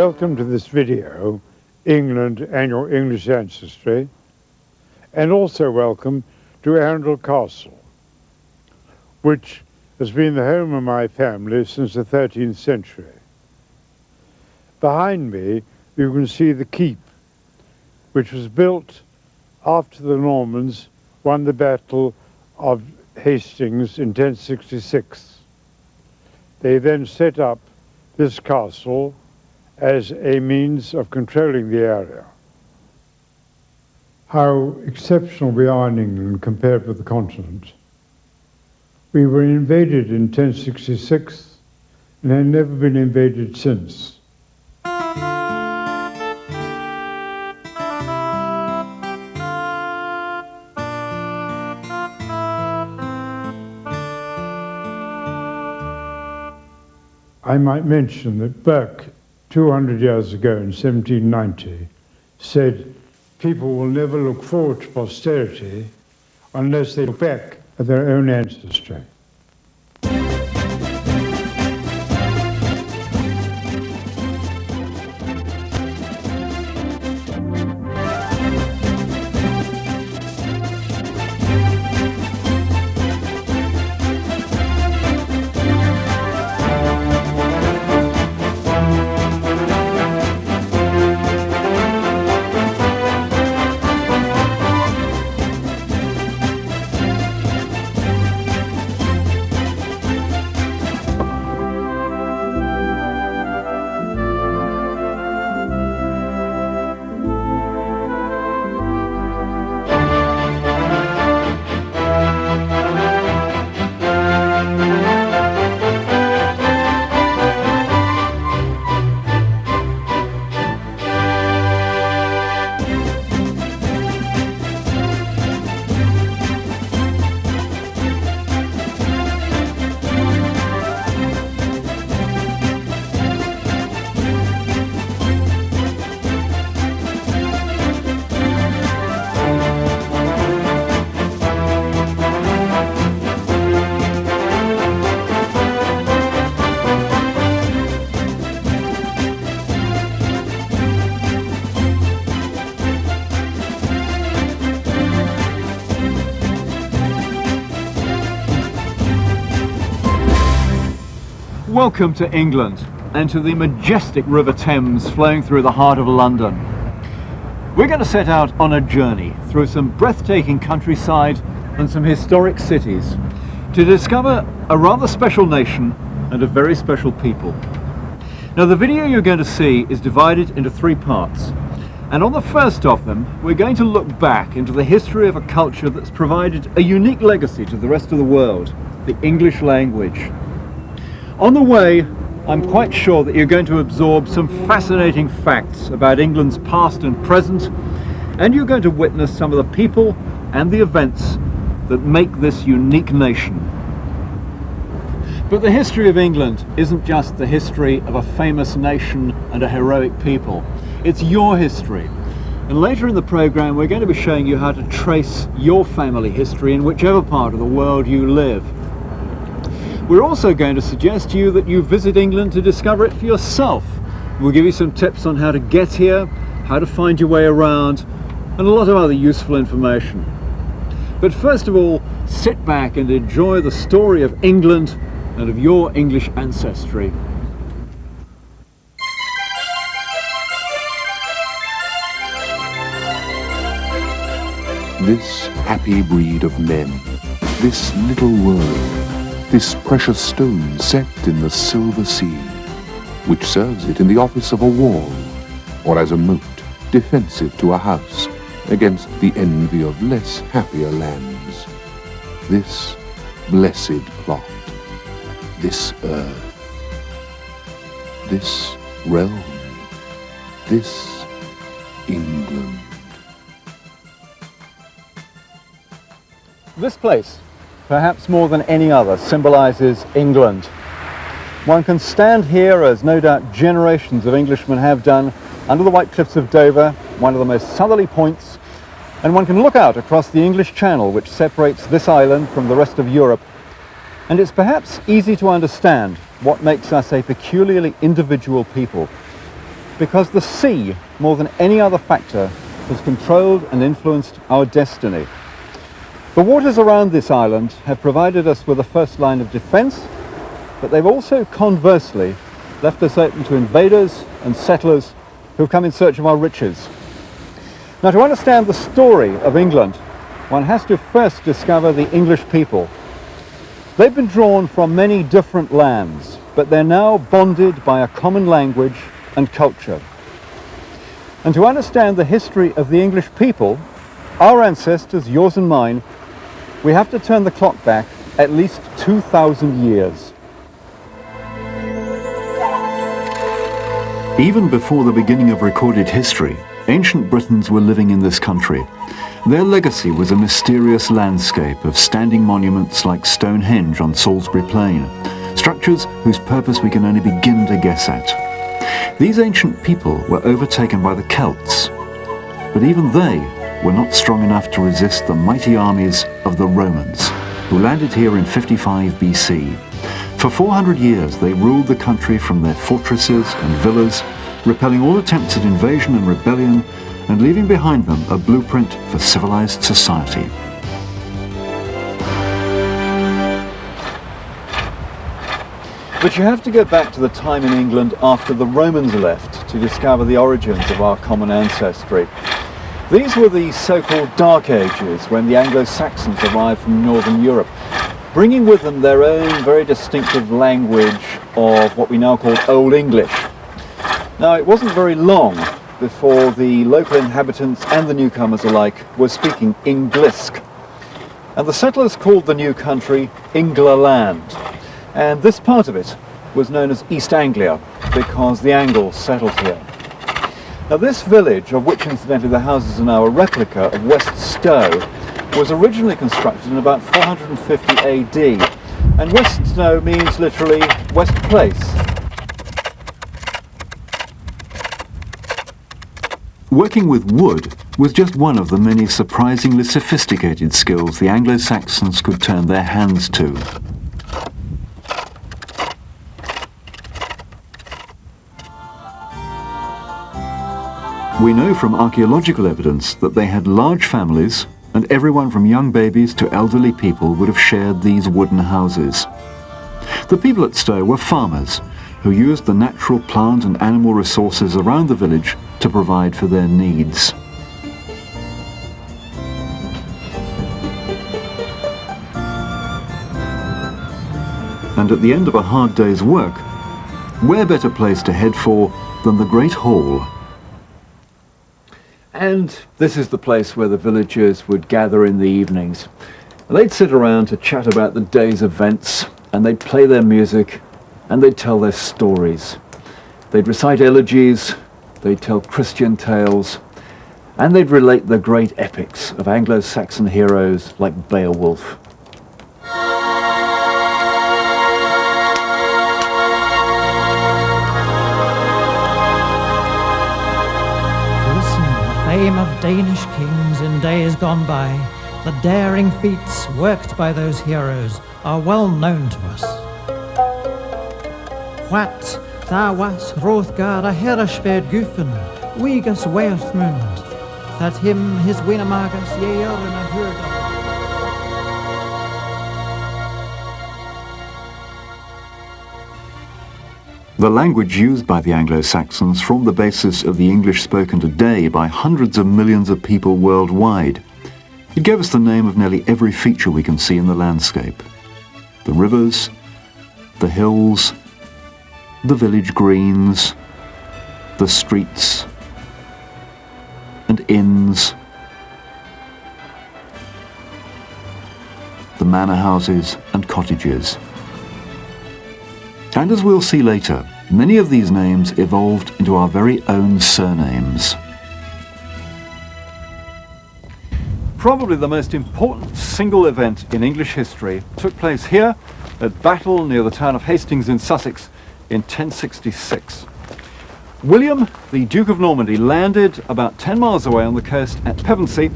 Welcome to this video, England and your English ancestry, and also welcome to Arundel Castle, which has been the home of my family since the 13th century. Behind me you can see the keep, which was built after the Normans won the Battle of Hastings in 1066. They then set up this castle as a means of controlling the area. How exceptional we are in England compared with the continent. We were invaded in 1066 and have never been invaded since. I might mention that Burke, 200 years ago in 1790, said people will never look forward to posterity unless they look back at their own ancestry. Welcome to England and to the majestic River Thames flowing through the heart of London. We're going to set out on a journey through some breathtaking countryside and some historic cities to discover a rather special nation and a very special people. Now, the video you're going to see is divided into three parts, and on the first of them we're going to look back into the history of a culture that's provided a unique legacy to the rest of the world, the English language. On the way, I'm quite sure that you're going to absorb some fascinating facts about England's past and present, and you're going to witness some of the people and the events that make this unique nation. But the history of England isn't just the history of a famous nation and a heroic people. It's your history. And later in the program, we're going to be showing you how to trace your family history in whichever part of the world you live. We're also going to suggest to you that you visit England to discover it for yourself. We'll give you some tips on how to get here, how to find your way around, and a lot of other useful information. But first of all, sit back and enjoy the story of England and of your English ancestry. This happy breed of men, this little world, this precious stone set in the silver sea, which serves it in the office of a wall, or as a moat defensive to a house against the envy of less happier lands. This blessed plot, this earth, this realm, this England. This place, perhaps more than any other, symbolizes England. One can stand here, as no doubt generations of Englishmen have done, under the White Cliffs of Dover, one of the most southerly points, and one can look out across the English Channel, which separates this island from the rest of Europe. And it's perhaps easy to understand what makes us a peculiarly individual people. because the sea, more than any other factor, has controlled and influenced our destiny. The waters around this island have provided us with a first line of defence, but they've also conversely left us open to invaders and settlers who've come in search of our riches. Now, to understand the story of England, one has to first discover the English people. They've been drawn from many different lands, but they're now bonded by a common language and culture. And to understand the history of the English people, our ancestors, yours and mine, we have to turn the clock back at least 2,000 years. Even before the beginning of recorded history, ancient Britons were living in this country. Their legacy was a mysterious landscape of standing monuments like Stonehenge on Salisbury Plain, structures whose purpose we can only begin to guess at. These ancient people were overtaken by the Celts, but even they were not strong enough to resist the mighty armies of the Romans, who landed here in 55 BC. For 400 years they ruled the country from their fortresses and villas, repelling all attempts at invasion and rebellion, and leaving behind them a blueprint for civilized society. But you have to go back to the time in England after the Romans left to discover the origins of our common ancestry. These were the so-called Dark Ages, when the Anglo-Saxons arrived from Northern Europe, bringing with them their own very distinctive language of what we now call Old English. Now, it wasn't very long before the local inhabitants and the newcomers alike were speaking Englisk. And the settlers called the new country Englaland. And this part of it was known as East Anglia because the Angles settled here. Now, this village, of which incidentally the houses are now a replica of West Stow, was originally constructed in about 450 AD. And West Stow means literally West Place. Working with wood was just one of the many surprisingly sophisticated skills the Anglo-Saxons could turn their hands to. We know from archaeological evidence that they had large families, and everyone from young babies to elderly people would have shared these wooden houses. The people at Stow were farmers who used the natural plant and animal resources around the village to provide for their needs. And at the end of a hard day's work, where better place to head for than the Great Hall? And this is the place where the villagers would gather in the evenings. They'd sit around to chat about the day's events, and they'd play their music, and they'd tell their stories. They'd recite elegies, they'd tell Christian tales, and they'd relate the great epics of Anglo-Saxon heroes like Beowulf. Fame of Danish kings in days gone by, the daring feats worked by those heroes are well known to us. What thou was Hrothgar a herraspered gufen, Wigas Werthmund, that him his winamagas yearn a hurda. The language used by the Anglo-Saxons formed the basis of the English spoken today by hundreds of millions of people worldwide. It gave us the name of nearly every feature we can see in the landscape. The rivers, the hills, the village greens, the streets and inns, the manor houses and cottages. And as we'll see later, many of these names evolved into our very own surnames. Probably the most important single event in English history took place here at Battle near the town of Hastings in Sussex in 1066. William, the Duke of Normandy, landed about 10 miles away on the coast at Pevensey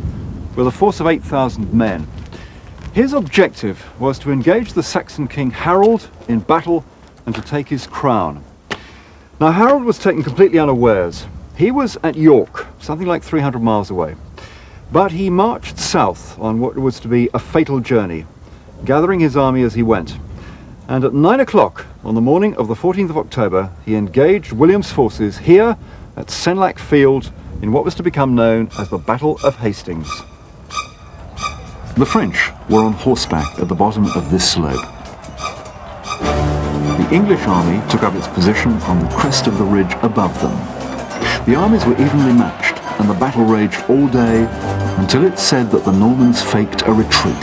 with a force of 8,000 men. His objective was to engage the Saxon king Harold in battle and to take his crown. Now Harold was taken completely unawares. He was at York, something like 300 miles away. But he marched south on what was to be a fatal journey, gathering his army as he went. And at 9 o'clock on the morning of the 14th of October, he engaged William's forces here at Senlac Field in what was to become known as the Battle of Hastings. The French were on horseback at the bottom of this slope. The English army took up its position on the crest of the ridge above them. The armies were evenly matched, and the battle raged all day until it's said that the Normans faked a retreat.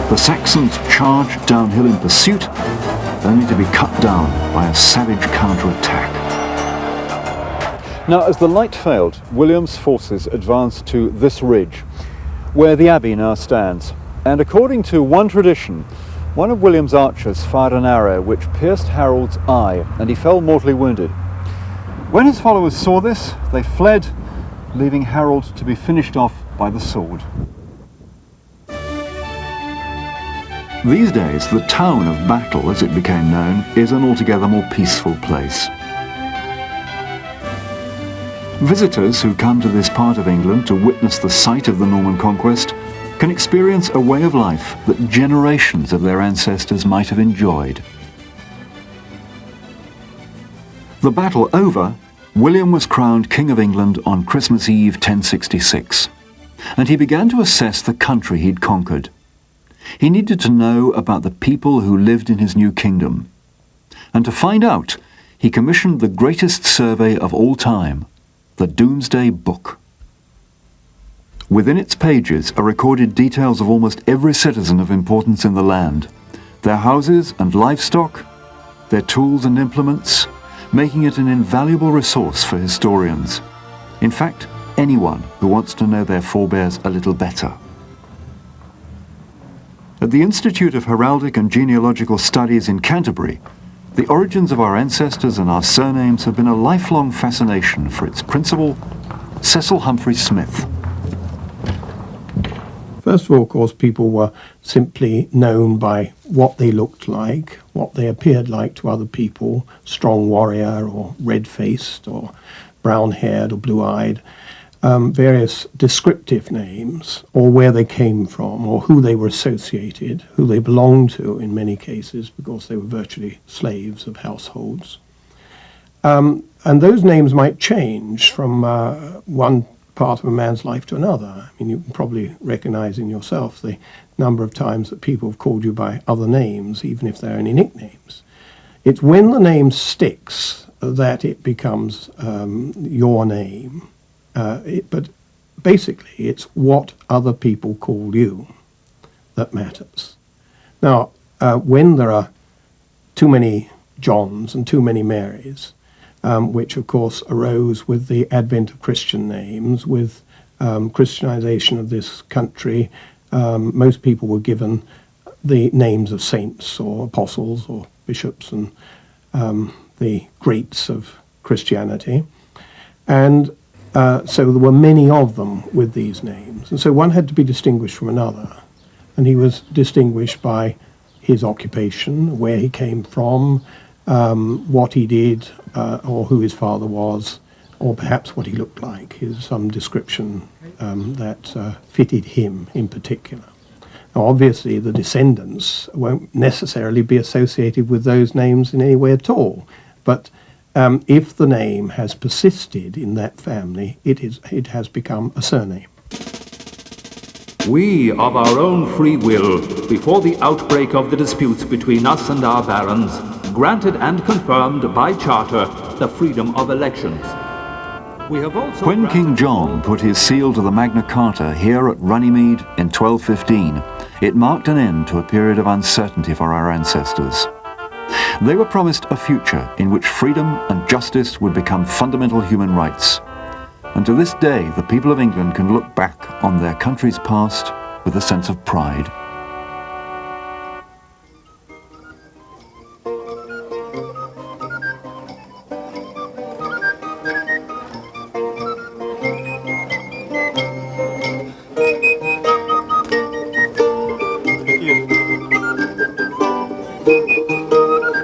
The Saxons charged downhill in pursuit, only to be cut down by a savage counterattack. Now, as the light failed, William's forces advanced to this ridge, where the abbey now stands. And according to one tradition, one of William's archers fired an arrow which pierced Harold's eye, and he fell mortally wounded. When his followers saw this, they fled, leaving Harold to be finished off by the sword. These days, the town of Battle, as it became known, is an altogether more peaceful place. Visitors who come to this part of England to witness the site of the Norman conquest can experience a way of life that generations of their ancestors might have enjoyed. The battle over, William was crowned King of England on Christmas Eve 1066, and he began to assess the country he'd conquered. He needed to know about the people who lived in his new kingdom. And to find out, he commissioned the greatest survey of all time, the Domesday Book. Within its pages are recorded details of almost every citizen of importance in the land, their houses and livestock, their tools and implements, making it an invaluable resource for historians. In fact, anyone who wants to know their forebears a little better. At the Institute of Heraldic and Genealogical Studies in Canterbury, the origins of our ancestors and our surnames have been a lifelong fascination for its principal, Cecil Humphrey Smith. First of all, of course, people were simply known by what they looked like, what they appeared like to other people, strong warrior or red-faced or brown-haired or blue-eyed, various descriptive names, or where they came from, or who they were associated, who they belonged to in many cases, because they were virtually slaves of households. And those names might change from one part of a man's life to another. I mean, you can probably recognize in yourself the number of times that people have called you by other names, even if they're only nicknames. It's when the name sticks that it becomes your name. But basically, it's what other people call you that matters. Now, when there are too many Johns and too many Marys, which of course arose with the advent of Christian names, with Christianization of this country, most people were given the names of saints or apostles or bishops and the greats of Christianity. And so there were many of them with these names. And so one had to be distinguished from another. And he was distinguished by his occupation, where he came from, what he did, or who his father was, or perhaps what he looked like. Here's some description that fitted him in particular. Now, obviously, the descendants won't necessarily be associated with those names in any way at all. But if the name has persisted in that family, it has become a surname. We, of our own free will, before the outbreak of the disputes between us and our barons, granted and confirmed by charter the freedom of elections. We have also When King John put his seal to the Magna Carta here at Runnymede in 1215, it marked an end to a period of uncertainty for our ancestors. They were promised a future in which freedom and justice would become fundamental human rights. And to this day, the people of England can look back on their country's past with a sense of pride.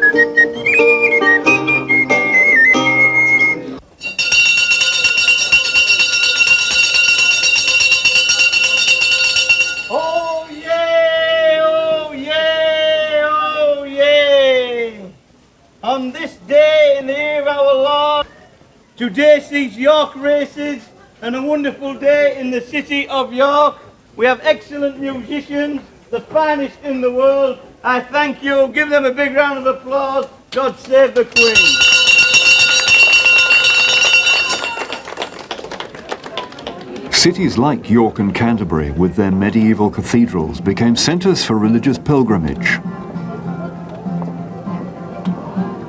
Thank you. Today sees York races and a wonderful day in the city of York. We have excellent musicians, the finest in the world. I thank you. Give them a big round of applause. God save the Queen. Cities like York and Canterbury, with their medieval cathedrals, became centres for religious pilgrimage.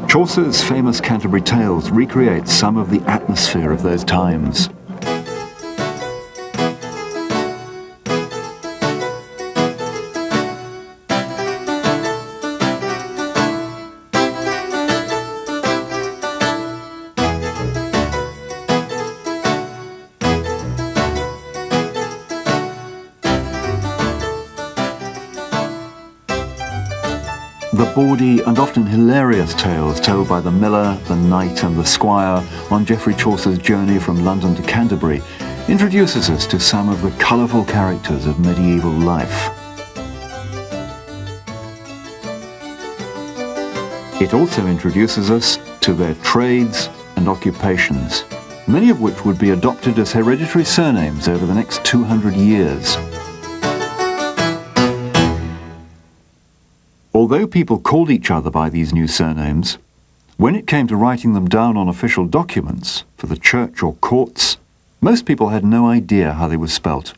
Chaucer's famous Canterbury Tales recreate some of the atmosphere of those times. The bawdy and often hilarious tales told by the miller, the knight and the squire on Geoffrey Chaucer's journey from London to Canterbury introduces us to some of the colourful characters of medieval life. It also introduces us to their trades and occupations, many of which would be adopted as hereditary surnames over the next 200 years. Although people called each other by these new surnames, when it came to writing them down on official documents for the church or courts, most people had no idea how they were spelt.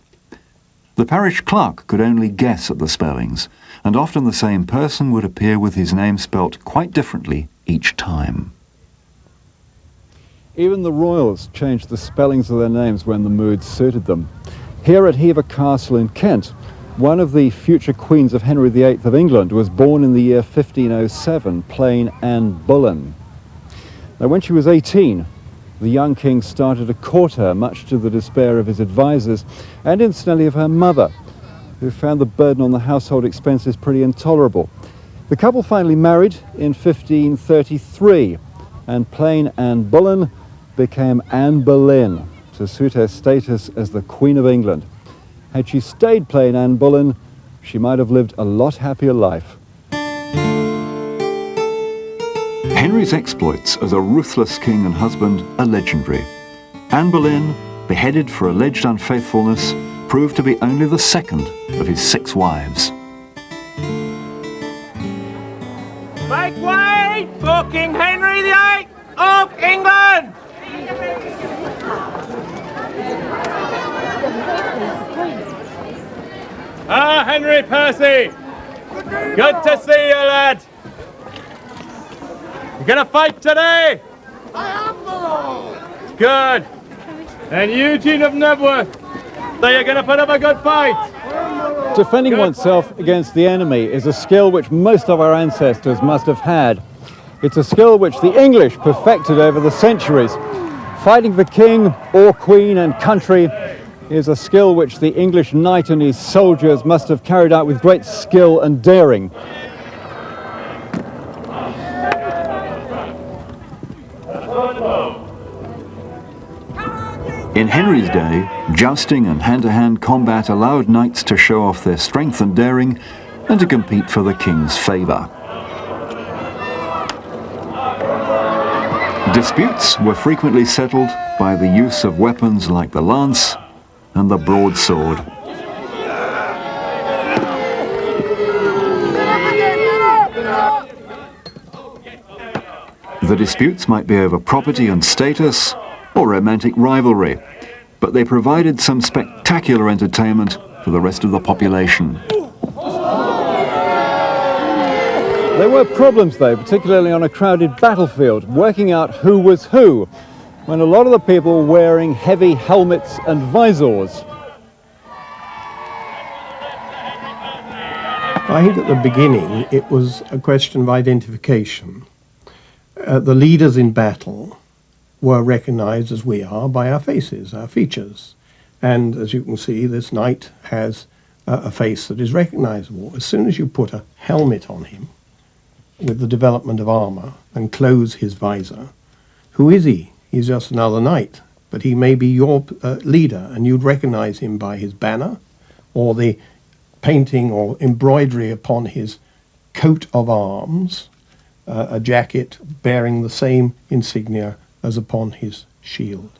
The parish clerk could only guess at the spellings, and often the same person would appear with his name spelt quite differently each time. Even the royals changed the spellings of their names when the mood suited them. Here at Hever Castle in Kent, one of the future queens of Henry VIII of England was born in the year 1507, plain Anne Boleyn. Now, when she was 18, the young king started to court her, much to the despair of his advisors and incidentally of her mother, who found the burden on the household expenses pretty intolerable. The couple finally married in 1533, and plain Anne Boleyn became Anne Boleyn to suit her status as the Queen of England. Had she stayed plain Anne Boleyn, she might have lived a lot happier life. Henry's exploits as a ruthless king and husband are legendary. Anne Boleyn, beheaded for alleged unfaithfulness, proved to be only the second of his 6 wives. Make way for King Henry VIII of England! Ah, Henry Percy! Good to see you, lad! You gonna fight today? I am the Lord! Good! And Eugene of Nebworth, so you're gonna put up a good fight? Defending oneself against the enemy is a skill which most of our ancestors must have had. It's a skill which the English perfected over the centuries. Fighting for king or queen and country is a skill which the English knight and his soldiers must have carried out with great skill and daring. In Henry's day, jousting and hand-to-hand combat allowed knights to show off their strength and daring and to compete for the king's favour. Disputes were frequently settled by the use of weapons like the lance and the broadsword. The disputes might be over property and status or romantic rivalry, but they provided some spectacular entertainment for the rest of the population. There were problems though, particularly on a crowded battlefield, working out who was who, when a lot of the people were wearing heavy helmets and visors. I think at the beginning it was a question of identification. The leaders in battle were recognized as we are by our faces, our features. And as you can see, this knight has a face that is recognizable. As soon as you put a helmet on him, with the development of armor, and close his visor, who is he? He's just another knight, but he may be your leader, and you'd recognize him by his banner, or the painting or embroidery upon his coat of arms, a jacket bearing the same insignia as upon his shield.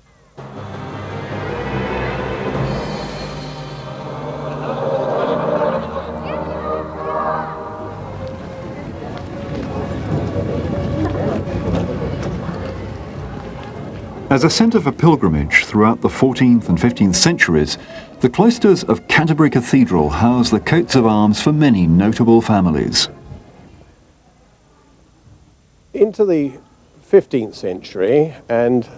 As a centre for pilgrimage throughout the 14th and 15th centuries, the cloisters of Canterbury Cathedral house the coats of arms for many notable families. Into the 15th century, and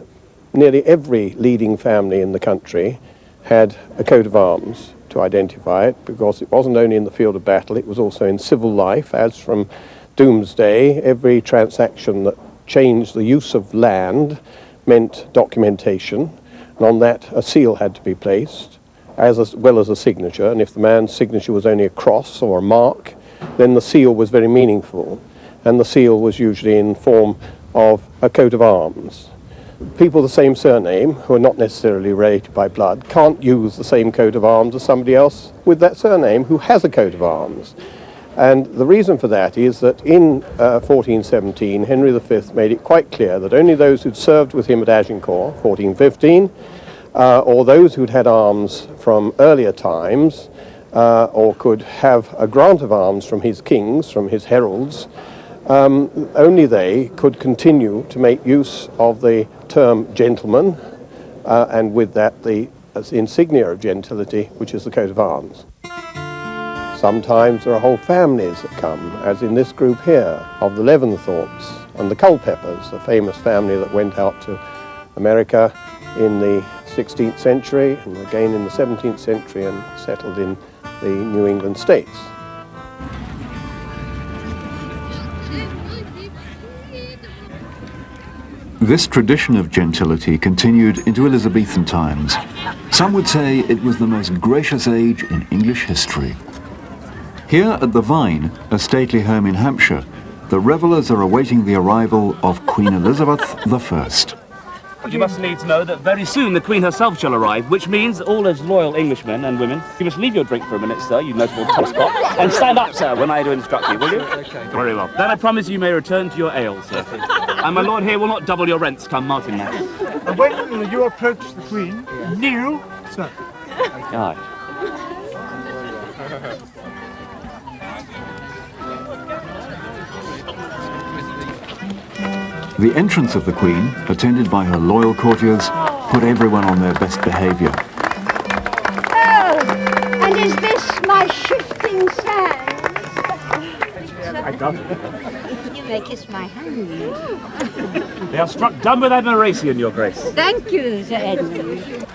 nearly every leading family in the country had a coat of arms to identify it, because it wasn't only in the field of battle, it was also in civil life. As from Doomsday, every transaction that changed the use of land meant documentation, and on that a seal had to be placed, as well as a signature, and if the man's signature was only a cross or a mark, then the seal was very meaningful, and the seal was usually in form of a coat of arms. People of the same surname, who are not necessarily related by blood, can't use the same coat of arms as somebody else with that surname who has a coat of arms. And the reason for that is that in 1417, Henry V made it quite clear that only those who'd served with him at Agincourt, 1415, or those who'd had arms from earlier times, or could have a grant of arms from his kings, from his heralds, only they could continue to make use of the term gentleman, and with that the insignia of gentility, which is the coat of arms. Sometimes there are whole families that come, as in this group here, of the Leaventhorpes and the Culpepers, a famous family that went out to America in the 16th century and again in the 17th century and settled in the New England states. This tradition of gentility continued into Elizabethan times. Some would say it was the most gracious age in English history. Here at the Vine, a stately home in Hampshire, the revellers are awaiting the arrival of Queen Elizabeth I. You must needs know that very soon the Queen herself shall arrive, which means all those loyal Englishmen and women, you must leave your drink for a minute, sir, you notable tosspot, and stand up, sir, when I do instruct you, will you? Okay. Very well. Then I promise you may return to your ale, sir. And my lord here will not double your rents come Martinmas. And when you approach the Queen, kneel, sir. Aye. The entrance of the Queen, attended by her loyal courtiers, put everyone on their best behaviour. Oh, and is this my shifting sands? You may kiss my hand. They are struck dumb with admiration, your grace. Thank you, Sir Edmund.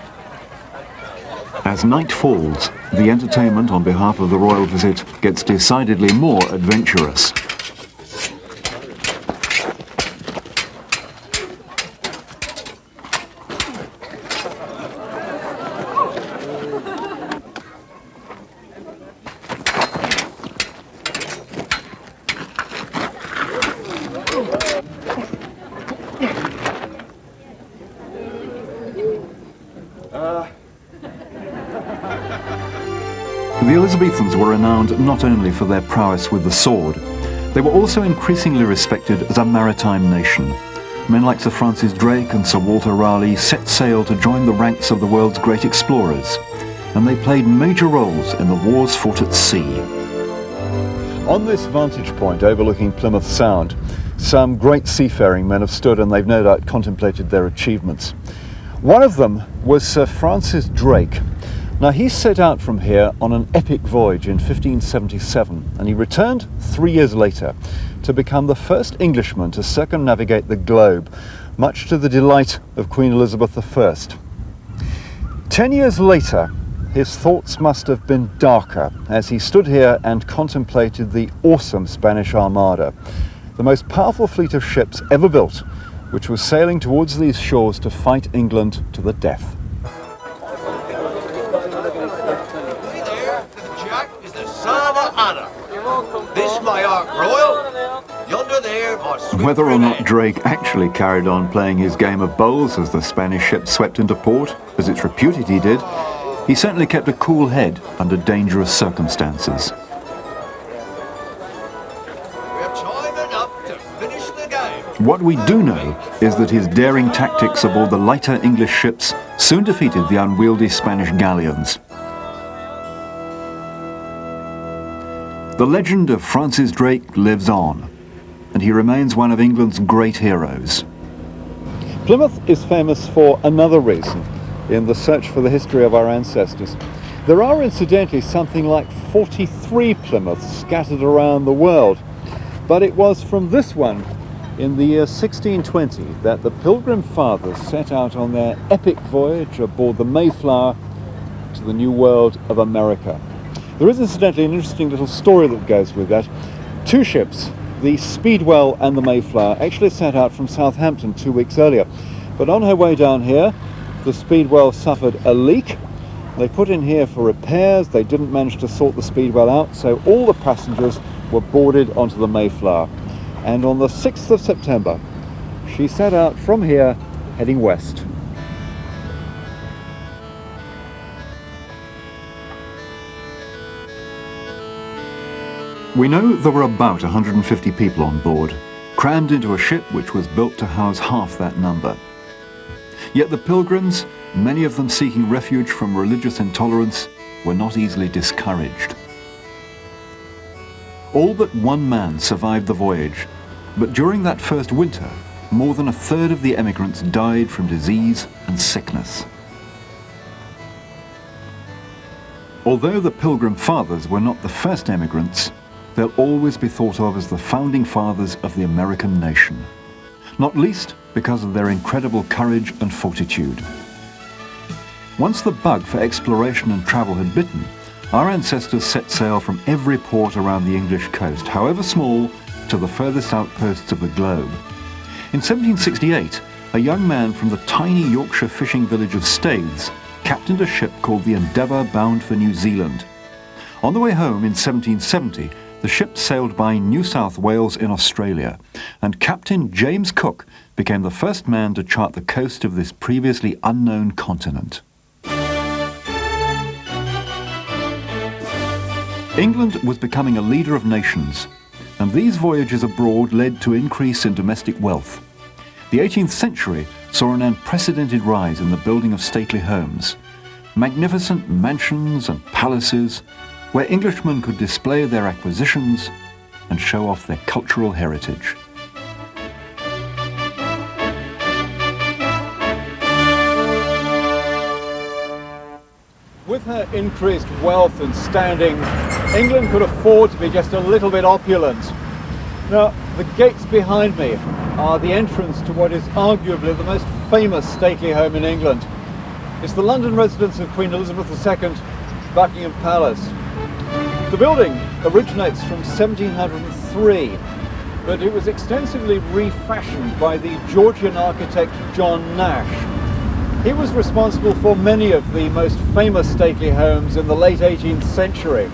As night falls, the entertainment on behalf of the royal visit gets decidedly more adventurous. The Elizabethans were renowned not only for their prowess with the sword, they were also increasingly respected as a maritime nation. Men like Sir Francis Drake and Sir Walter Raleigh set sail to join the ranks of the world's great explorers, and they played major roles in the wars fought at sea. On this vantage point overlooking Plymouth Sound, some great seafaring men have stood and they've no doubt contemplated their achievements. One of them was Sir Francis Drake. Now he set out from here on an epic voyage in 1577 and he returned 3 years later to become the first Englishman to circumnavigate the globe, much to the delight of Queen Elizabeth I. 10 years later, his thoughts must have been darker as he stood here and contemplated the awesome Spanish Armada, the most powerful fleet of ships ever built, which was sailing towards these shores to fight England to the death. This my Ark Royal, yonder there my sweet Whether or not Renee. Drake actually carried on playing his game of bowls as the Spanish ship swept into port, as it's reputed he did, he certainly kept a cool head under dangerous circumstances. We're time enough to finish the game. What we do know is that his daring tactics aboard the lighter English ships soon defeated the unwieldy Spanish galleons. The legend of Francis Drake lives on, and he remains one of England's great heroes. Plymouth is famous for another reason in the search for the history of our ancestors. There are incidentally something like 43 Plymouths scattered around the world, but it was from this one in the year 1620 that the Pilgrim Fathers set out on their epic voyage aboard the Mayflower to the New World of America. There is incidentally an interesting little story that goes with that. Two ships, the Speedwell and the Mayflower, actually set out from Southampton 2 weeks earlier, but on her way down here the Speedwell suffered a leak. They put in here for repairs. They didn't manage to sort the Speedwell out, so all the passengers were boarded onto the Mayflower. And on the 6th of September, she set out from here, heading west. We know there were about 150 people on board, crammed into a ship which was built to house half that number. Yet the Pilgrims, many of them seeking refuge from religious intolerance, were not easily discouraged. All but one man survived the voyage, but during that first winter, more than a third of the emigrants died from disease and sickness. Although the Pilgrim Fathers were not the first emigrants, they'll always be thought of as the founding fathers of the American nation, not least because of their incredible courage and fortitude. Once the bug for exploration and travel had bitten, our ancestors set sail from every port around the English coast, however small, to the furthest outposts of the globe. In 1768, a young man from the tiny Yorkshire fishing village of Staithes captained a ship called the Endeavour bound for New Zealand. On the way home in 1770, the ship sailed by New South Wales in Australia, and Captain James Cook became the first man to chart the coast of this previously unknown continent. England was becoming a leader of nations, and these voyages abroad led to increase in domestic wealth. The 18th century saw an unprecedented rise in the building of stately homes, magnificent mansions and palaces where Englishmen could display their acquisitions and show off their cultural heritage. With her increased wealth and standing, England could afford to be just a little bit opulent. Now, the gates behind me are the entrance to what is arguably the most famous stately home in England. It's the London residence of Queen Elizabeth II, Buckingham Palace. The building originates from 1703, but it was extensively refashioned by the Georgian architect John Nash. He was responsible for many of the most famous stately homes in the late 18th century.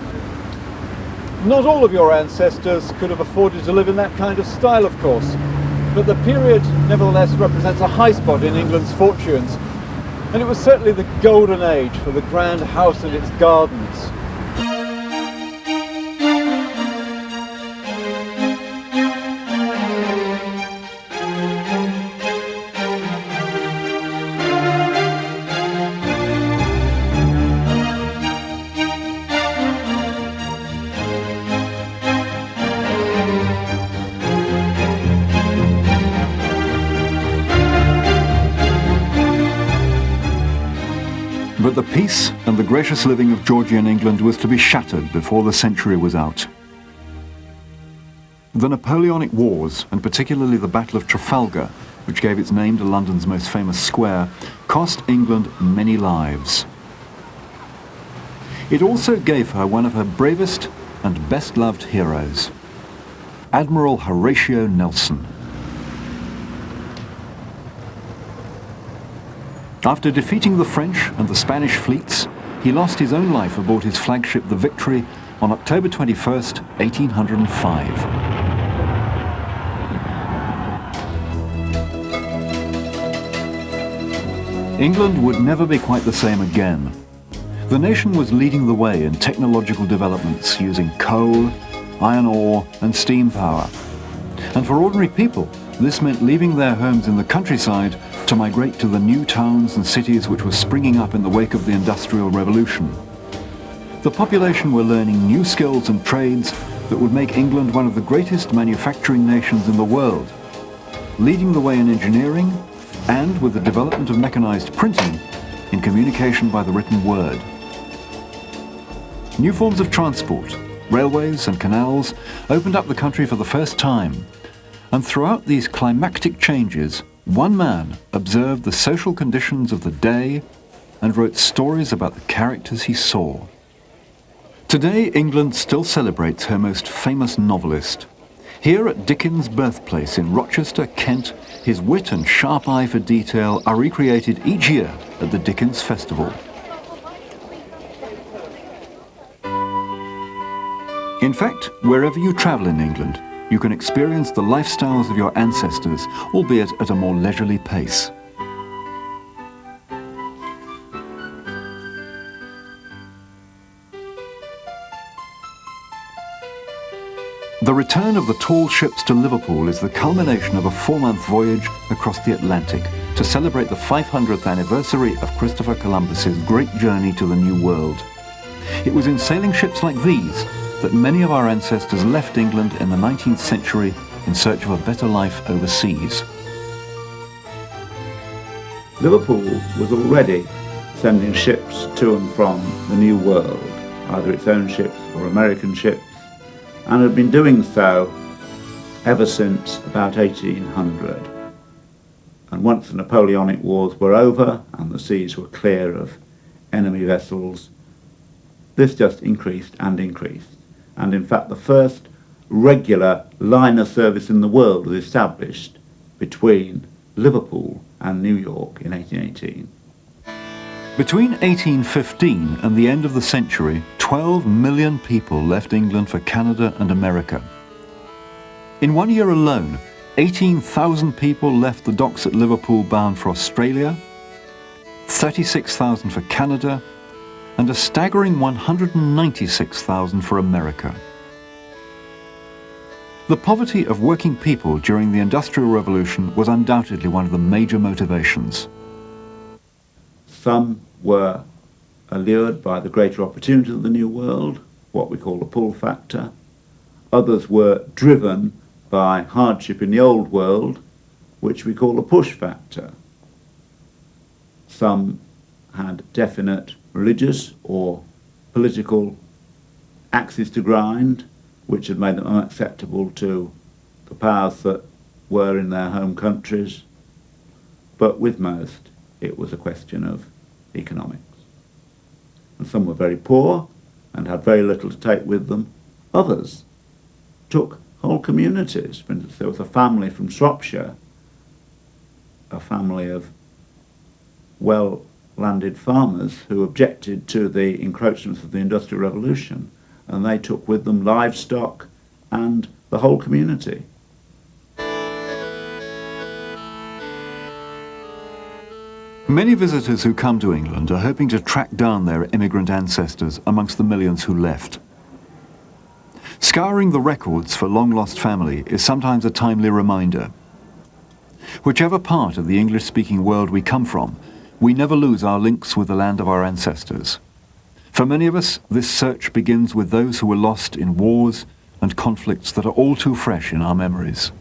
Not all of your ancestors could have afforded to live in that kind of style, of course, but the period nevertheless represents a high spot in England's fortunes, and it was certainly the golden age for the grand house and its gardens. But the peace and the gracious living of Georgian England was to be shattered before the century was out. The Napoleonic Wars, and particularly the Battle of Trafalgar, which gave its name to London's most famous square, cost England many lives. It also gave her one of her bravest and best-loved heroes, Admiral Horatio Nelson. After defeating the French and the Spanish fleets, he lost his own life aboard his flagship the Victory on October 21st, 1805. England would never be quite the same again. The nation was leading the way in technological developments using coal, iron ore and steam power. And for ordinary people, this meant leaving their homes in the countryside to migrate to the new towns and cities which were springing up in the wake of the Industrial Revolution. The population were learning new skills and trades that would make England one of the greatest manufacturing nations in the world, leading the way in engineering and, with the development of mechanized printing, in communication by the written word. New forms of transport, railways and canals, opened up the country for the first time, and throughout these climactic changes, one man observed the social conditions of the day and wrote stories about the characters he saw. Today, England still celebrates her most famous novelist. Here at Dickens' birthplace in Rochester, Kent, his wit and sharp eye for detail are recreated each year at the Dickens Festival. In fact, wherever you travel in England, you can experience the lifestyles of your ancestors, albeit at a more leisurely pace. The return of the tall ships to Liverpool is the culmination of a 4-month voyage across the Atlantic to celebrate the 500th anniversary of Christopher Columbus's great journey to the New World. It was in sailing ships like these that many of our ancestors left England in the 19th century in search of a better life overseas. Liverpool was already sending ships to and from the New World, either its own ships or American ships, and had been doing so ever since about 1800. And once the Napoleonic Wars were over and the seas were clear of enemy vessels, this just increased and increased. And in fact, the first regular liner service in the world was established between Liverpool and New York in 1818. Between 1815 and the end of the century, 12 million people left England for Canada and America. In 1 year alone, 18,000 people left the docks at Liverpool bound for Australia, 36,000 for Canada, and a staggering 196,000 for America. The poverty of working people during the Industrial Revolution was undoubtedly one of the major motivations. Some were allured by the greater opportunity of the New World, what we call the pull factor. Others were driven by hardship in the Old World, which we call the push factor. Some had definite religious or political axes to grind, which had made them unacceptable to the powers that were in their home countries. But with most, it was a question of economics. And some were very poor and had very little to take with them. Others took whole communities. For instance, there was a family from Shropshire, a family of well-landed farmers who objected to the encroachments of the Industrial Revolution, and they took with them livestock and the whole community. Many visitors who come to England are hoping to track down their immigrant ancestors amongst the millions who left. Scouring the records for long-lost family is sometimes a timely reminder. Whichever part of the English-speaking world we come from, we never lose our links with the land of our ancestors. For many of us, this search begins with those who were lost in wars and conflicts that are all too fresh in our memories.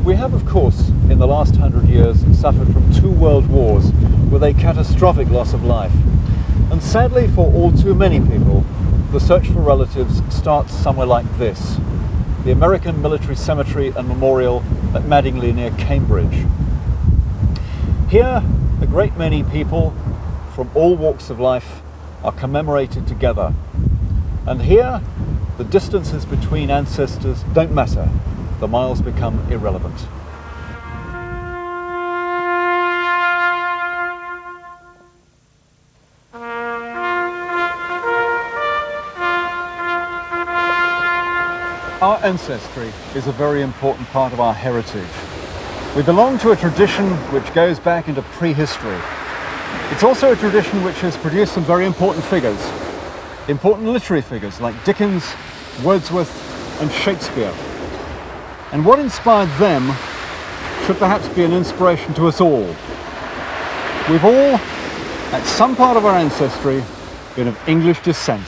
We have, of course, in the last 100 years, suffered from 2 world wars with a catastrophic loss of life. And sadly, for all too many people, the search for relatives starts somewhere like this: the American Military Cemetery and Memorial at Madingley near Cambridge. Here, a great many people from all walks of life are commemorated together. And here, the distances between ancestors don't matter. The miles become irrelevant. Our ancestry is a very important part of our heritage. We belong to a tradition which goes back into prehistory. It's also a tradition which has produced some very important figures, important literary figures like Dickens, Wordsworth and Shakespeare. And what inspired them should perhaps be an inspiration to us all. We've all, at some part of our ancestry, been of English descent.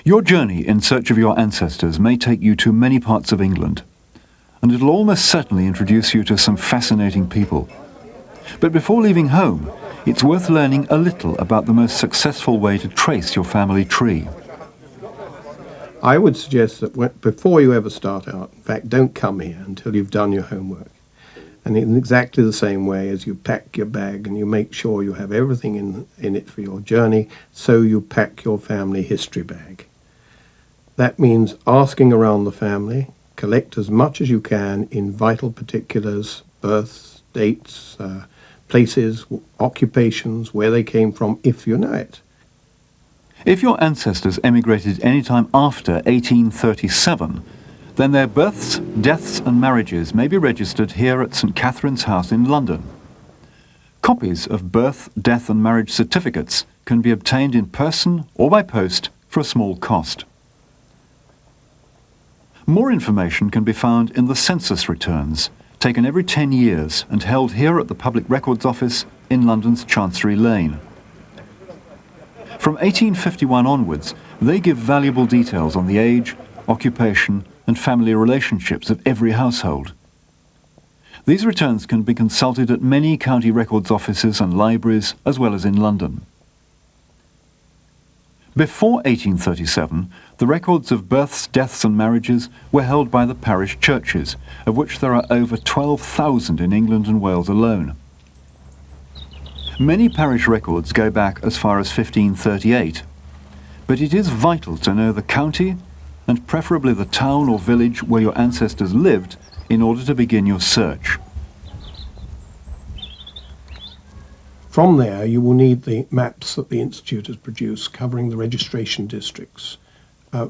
Your journey in search of your ancestors may take you to many parts of England, and it'll almost certainly introduce you to some fascinating people. But before leaving home, it's worth learning a little about the most successful way to trace your family tree. I would suggest that before you ever start out, in fact, don't come here until you've done your homework. And in exactly the same way as you pack your bag and you make sure you have everything in it for your journey, so you pack your family history bag. That means asking around the family, collect as much as you can in vital particulars, births, dates, places, occupations, where they came from, if you know it. If your ancestors emigrated any time after 1837, then their births, deaths and marriages may be registered here at St. Catherine's House in London. Copies of birth, death and marriage certificates can be obtained in person or by post for a small cost. More information can be found in the census returns, taken every 10 years and held here at the Public Records Office in London's Chancery Lane. From 1851 onwards, they give valuable details on the age, occupation and family relationships of every household. These returns can be consulted at many county records offices and libraries, as well as in London. Before 1837, the records of births, deaths and marriages were held by the parish churches, of which there are over 12,000 in England and Wales alone. Many parish records go back as far as 1538, but it is vital to know the county and preferably the town or village where your ancestors lived in order to begin your search. From there, you will need the maps that the Institute has produced covering the registration districts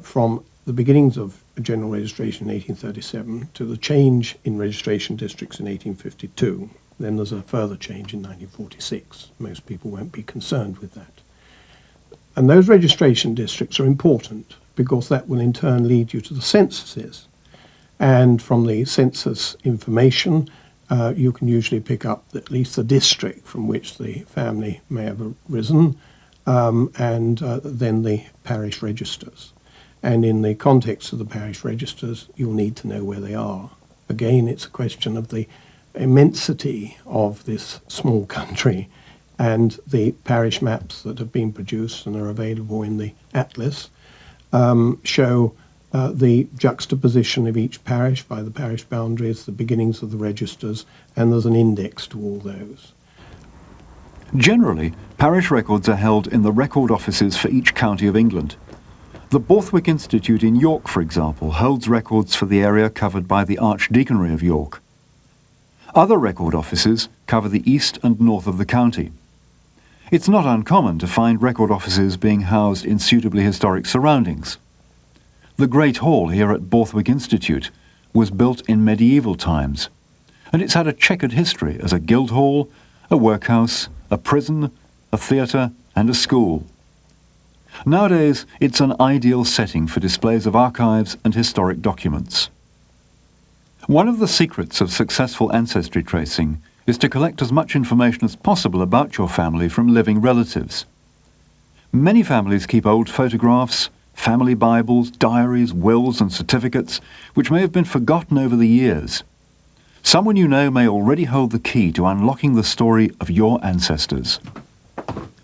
from the beginnings of general registration in 1837 to the change in registration districts in 1852. Then there's a further change in 1946. Most people won't be concerned with that. And those registration districts are important because that will in turn lead you to the censuses. And from the census information, you can usually pick up at least the district from which the family may have arisen, and then the parish registers. And in the context of the parish registers, you'll need to know where they are. Again, it's a question of the immensity of this small country, and the parish maps that have been produced and are available in the atlas show the juxtaposition of each parish by the parish boundaries, the beginnings of the registers, and there's an index to all those. Generally, parish records are held in the record offices for each county of England. The Borthwick Institute in York, for example, holds records for the area covered by the Archdeaconry of York. Other record offices cover the east and north of the county. It's not uncommon to find record offices being housed in suitably historic surroundings. The Great Hall here at Borthwick Institute was built in medieval times, and it's had a checkered history as a guild hall, a workhouse, a prison, a theatre, and a school. Nowadays, it's an ideal setting for displays of archives and historic documents. One of the secrets of successful ancestry tracing is to collect as much information as possible about your family from living relatives. Many families keep old photographs, family Bibles, diaries, wills and certificates, which may have been forgotten over the years. Someone you know may already hold the key to unlocking the story of your ancestors.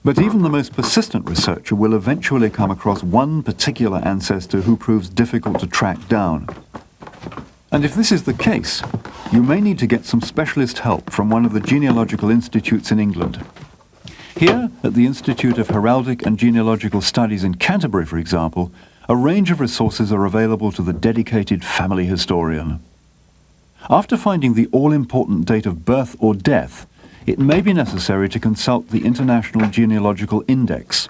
But even the most persistent researcher will eventually come across one particular ancestor who proves difficult to track down. And if this is the case, you may need to get some specialist help from one of the genealogical institutes in England. Here, at the Institute of Heraldic and Genealogical Studies in Canterbury, for example, a range of resources are available to the dedicated family historian. After finding the all-important date of birth or death, it may be necessary to consult the International Genealogical Index.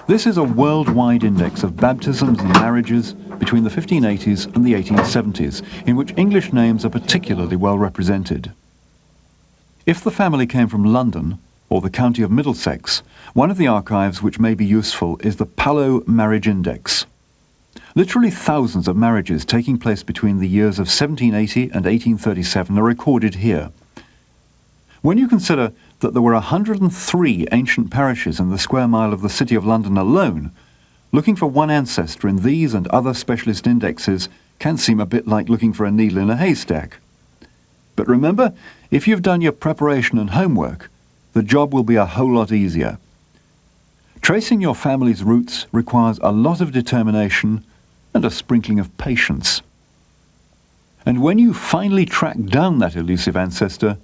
This is a worldwide index of baptisms and marriages between the 1580s and the 1870s, in which English names are particularly well represented. If the family came from London, or the county of Middlesex, one of the archives which may be useful is the Pallow Marriage Index. Literally thousands of marriages taking place between the years of 1780 and 1837 are recorded here. When you consider that there were 103 ancient parishes in the square mile of the City of London alone, looking for one ancestor in these and other specialist indexes can seem a bit like looking for a needle in a haystack. But remember, if you've done your preparation and homework, the job will be a whole lot easier. Tracing your family's roots requires a lot of determination and a sprinkling of patience. And when you finally track down that elusive ancestor,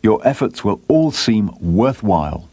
your efforts will all seem worthwhile.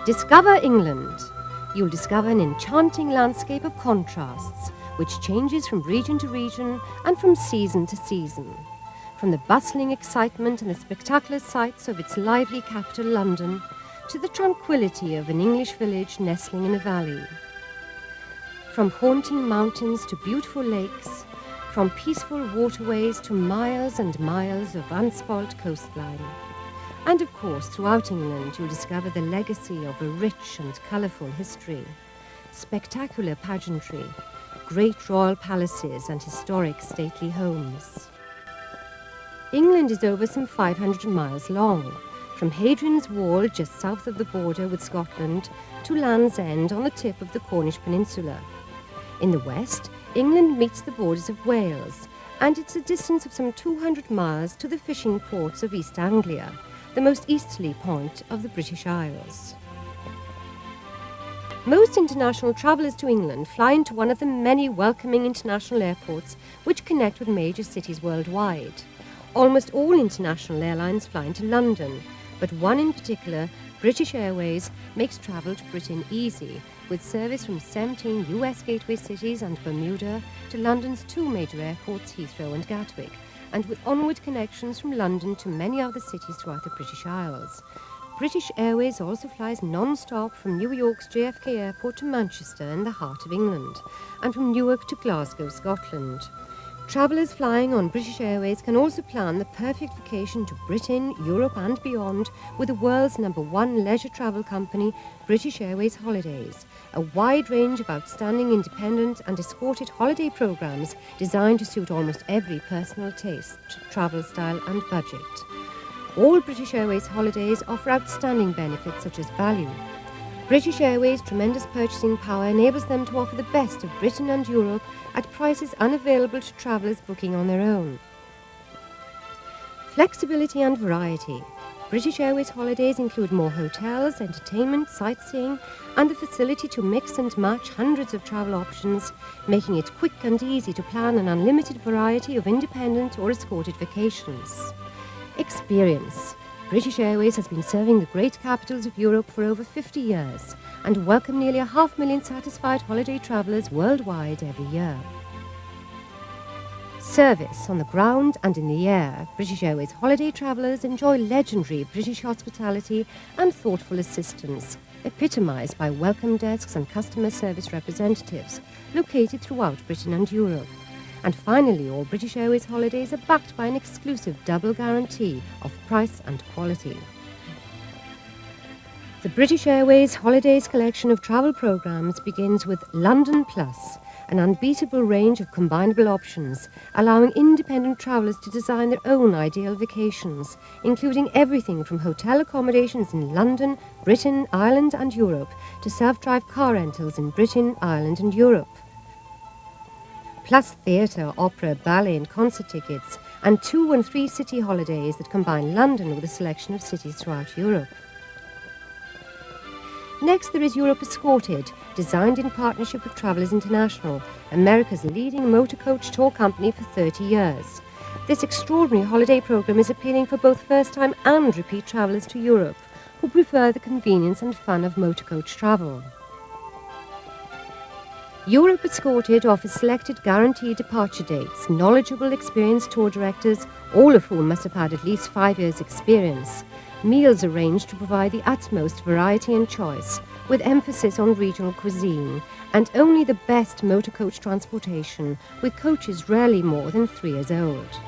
Discover England. You'll discover an enchanting landscape of contrasts, which changes from region to region and from season to season. From the bustling excitement and the spectacular sights of its lively capital, London, to the tranquility of an English village nestling in a valley. From haunting mountains to beautiful lakes, from peaceful waterways to miles and miles of unspoilt coastline. And of course, throughout England, you'll discover the legacy of a rich and colourful history, spectacular pageantry, great royal palaces and historic stately homes. England is over some 500 miles long, from Hadrian's Wall just south of the border with Scotland to Land's End on the tip of the Cornish Peninsula. In the west, England meets the borders of Wales, and it's a distance of some 200 miles to the fishing ports of East Anglia, the most easterly point of the British Isles. Most international travellers to England fly into one of the many welcoming international airports which connect with major cities worldwide. Almost all international airlines fly into London, but one in particular, British Airways, makes travel to Britain easy, with service from 17 US gateway cities and Bermuda to London's two major airports, Heathrow and Gatwick, and with onward connections from London to many other cities throughout the British Isles. British Airways also flies non-stop from New York's JFK Airport to Manchester in the heart of England, and from Newark to Glasgow, Scotland. Travellers flying on British Airways can also plan the perfect vacation to Britain, Europe and beyond with the world's #1 leisure travel company, British Airways Holidays, a wide range of outstanding independent and escorted holiday programmes designed to suit almost every personal taste, travel style and budget. All British Airways holidays offer outstanding benefits such as value. British Airways' tremendous purchasing power enables them to offer the best of Britain and Europe at prices unavailable to travellers booking on their own. Flexibility and variety. British Airways holidays include more hotels, entertainment, sightseeing, and the facility to mix and match hundreds of travel options, making it quick and easy to plan an unlimited variety of independent or escorted vacations. Experience. British Airways has been serving the great capitals of Europe for over 50 years and welcome nearly 500,000 satisfied holiday travellers worldwide every year. Service on the ground and in the air. British Airways holiday travellers enjoy legendary British hospitality and thoughtful assistance, epitomised by welcome desks and customer service representatives located throughout Britain and Europe. And finally, all British Airways holidays are backed by an exclusive double guarantee of price and quality. The British Airways Holidays collection of travel programmes begins with London Plus, an unbeatable range of combinable options, allowing independent travellers to design their own ideal vacations, including everything from hotel accommodations in London, Britain, Ireland and Europe, to self-drive car rentals in Britain, Ireland and Europe. Plus theatre, opera, ballet and concert tickets, and 2 and 3 city holidays that combine London with a selection of cities throughout Europe. Next, there is Europe Escorted, designed in partnership with Travellers International, America's leading motor coach tour company for 30 years. This extraordinary holiday programme is appealing for both first-time and repeat travellers to Europe, who prefer the convenience and fun of motor coach travel. Europe Escorted offers selected guaranteed departure dates, knowledgeable, experienced tour directors, all of whom must have had at least 5 years' experience, meals arranged to provide the utmost variety and choice, with emphasis on regional cuisine, and only the best motor coach transportation, with coaches rarely more than 3 years old.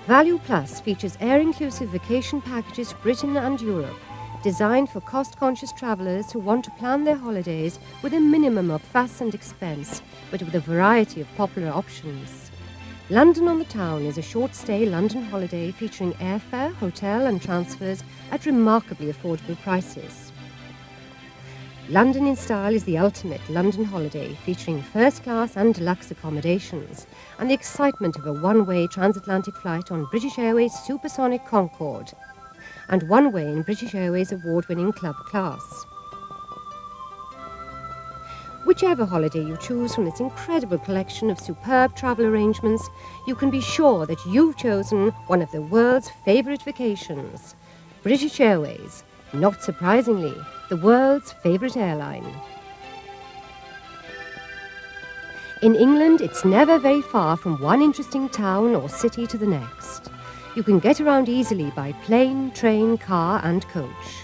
Value Plus features air-inclusive vacation packages for Britain and Europe, designed for cost-conscious travellers who want to plan their holidays with a minimum of fuss and expense, but with a variety of popular options. London on the Town is a short-stay London holiday featuring airfare, hotel and transfers at remarkably affordable prices. London in Style is the ultimate London holiday, featuring first-class and deluxe accommodations, and the excitement of a one-way transatlantic flight on British Airways Supersonic Concorde, and one-way in British Airways award-winning club class. Whichever holiday you choose from this incredible collection of superb travel arrangements, you can be sure that you've chosen one of the world's favourite vacations. British Airways, not surprisingly, the world's favourite airline. In England, it's never very far from one interesting town or city to the next. You can get around easily by plane, train, car and coach.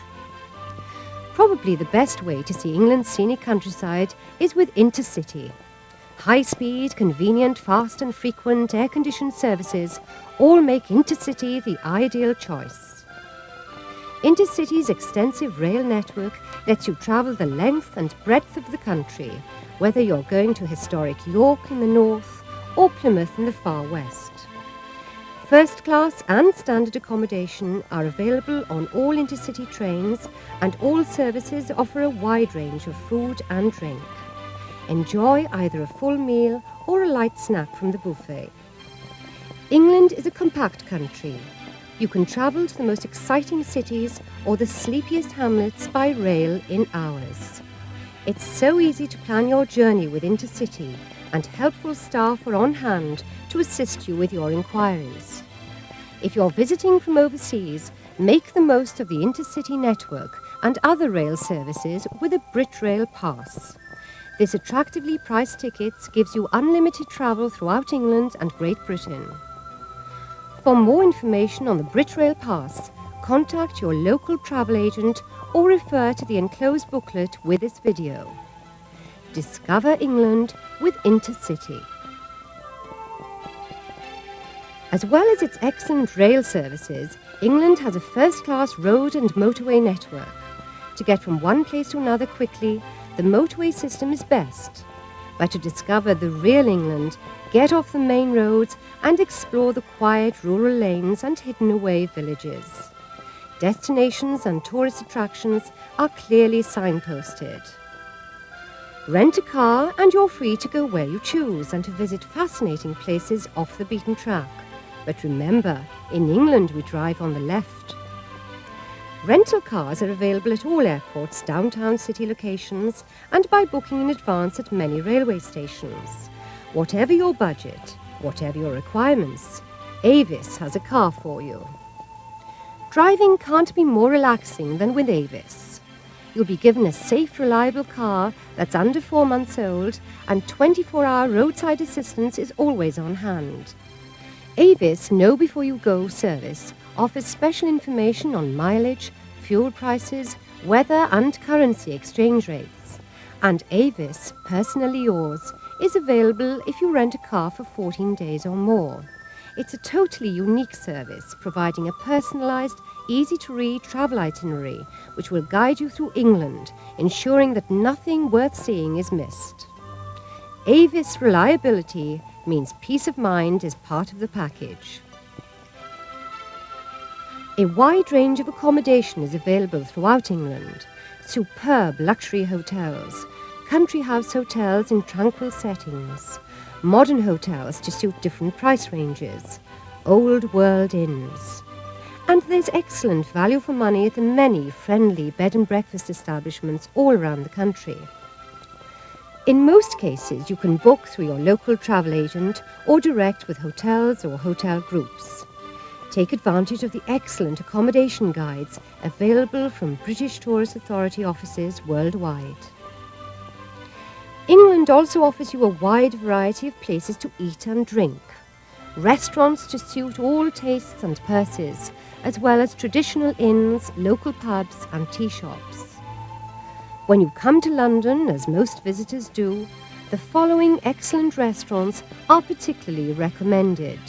Probably the best way to see England's scenic countryside is with Intercity. High-speed, convenient, fast and frequent air-conditioned services all make Intercity the ideal choice. Intercity's extensive rail network lets you travel the length and breadth of the country, whether you're going to historic York in the north or Plymouth in the far west. First class and standard accommodation are available on all intercity trains, and all services offer a wide range of food and drink. Enjoy either a full meal or a light snack from the buffet. England is a compact country. You can travel to the most exciting cities or the sleepiest hamlets by rail in hours. It's so easy to plan your journey with Intercity, and helpful staff are on hand to assist you with your inquiries. If you're visiting from overseas, make the most of the Intercity network and other rail services with a BritRail pass. This attractively priced ticket gives you unlimited travel throughout England and Great Britain. For more information on the BritRail pass, contact your local travel agent or refer to the enclosed booklet with this video. Discover England with Intercity. As well as its excellent rail services, England has a first-class road and motorway network. To get from one place to another quickly, the motorway system is best. But to discover the real England, get off the main roads and explore the quiet rural lanes and hidden-away villages. Destinations and tourist attractions are clearly signposted. Rent a car and you're free to go where you choose and to visit fascinating places off the beaten track. But remember, in England we drive on the left. Rental cars are available at all airports, downtown city locations, and by booking in advance at many railway stations. Whatever your budget, whatever your requirements, Avis has a car for you. Driving can't be more relaxing than with Avis. You'll be given a safe, reliable car that's under 4 months old, and 24-hour roadside assistance is always on hand. Avis Know Before You Go service offers special information on mileage, fuel prices, weather and currency exchange rates. And Avis Personally Yours is available if you rent a car for 14 days or more. It's a totally unique service, providing a personalised, easy-to-read travel itinerary which will guide you through England, ensuring that nothing worth seeing is missed. Avis reliability means peace of mind is part of the package. A wide range of accommodation is available throughout England. Superb luxury hotels, country house hotels in tranquil settings, modern hotels to suit different price ranges, old world inns. And there's excellent value for money at the many friendly bed and breakfast establishments all around the country. In most cases, you can book through your local travel agent or direct with hotels or hotel groups. Take advantage of the excellent accommodation guides available from British Tourist Authority offices worldwide. England also offers you a wide variety of places to eat and drink. Restaurants to suit all tastes and purses, as well as traditional inns, local pubs and tea shops. When you come to London, as most visitors do, the following excellent restaurants are particularly recommended.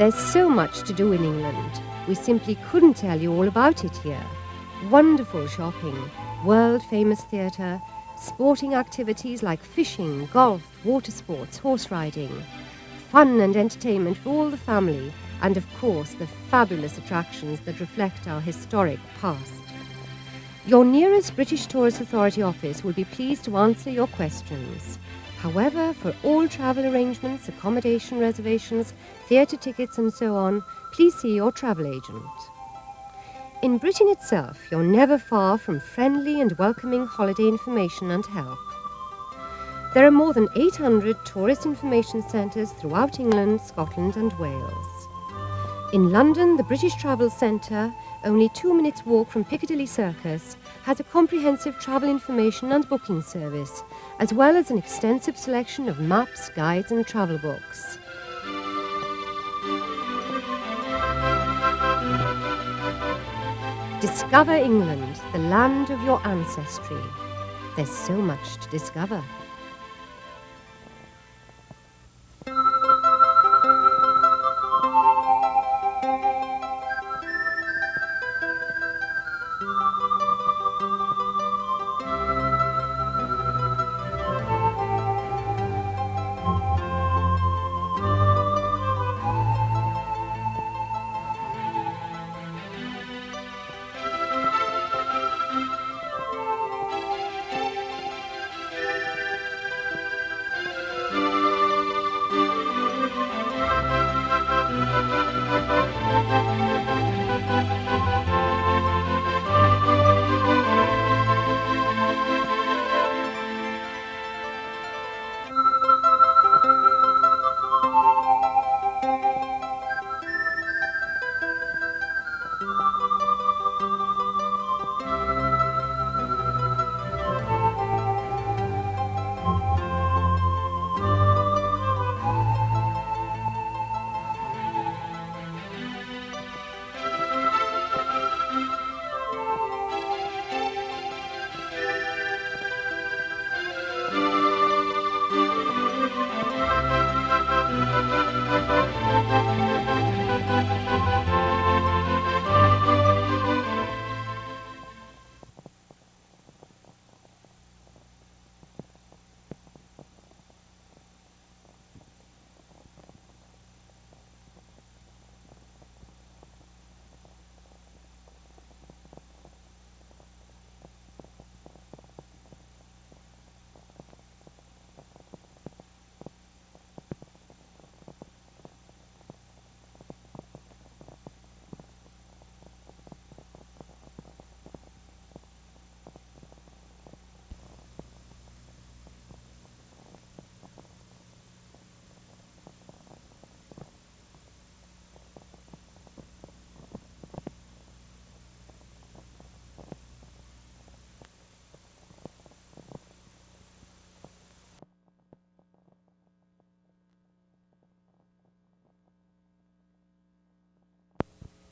There's so much to do in England. We simply couldn't tell you all about it here. Wonderful shopping, world-famous theatre, sporting activities like fishing, golf, water sports, horse riding, fun and entertainment for all the family, and of course the fabulous attractions that reflect our historic past. Your nearest British Tourist Authority office will be pleased to answer your questions. However, for all travel arrangements, accommodation reservations, theatre tickets and so on, please see your travel agent. In Britain itself, you're never far from friendly and welcoming holiday information and help. There are more than 800 tourist information centres throughout England, Scotland and Wales. In London, the British Travel Centre, only 2 minutes' walk from Piccadilly Circus, has a comprehensive travel information and booking service, as well as an extensive selection of maps, guides and travel books. Discover England, the land of your ancestry. There's so much to discover.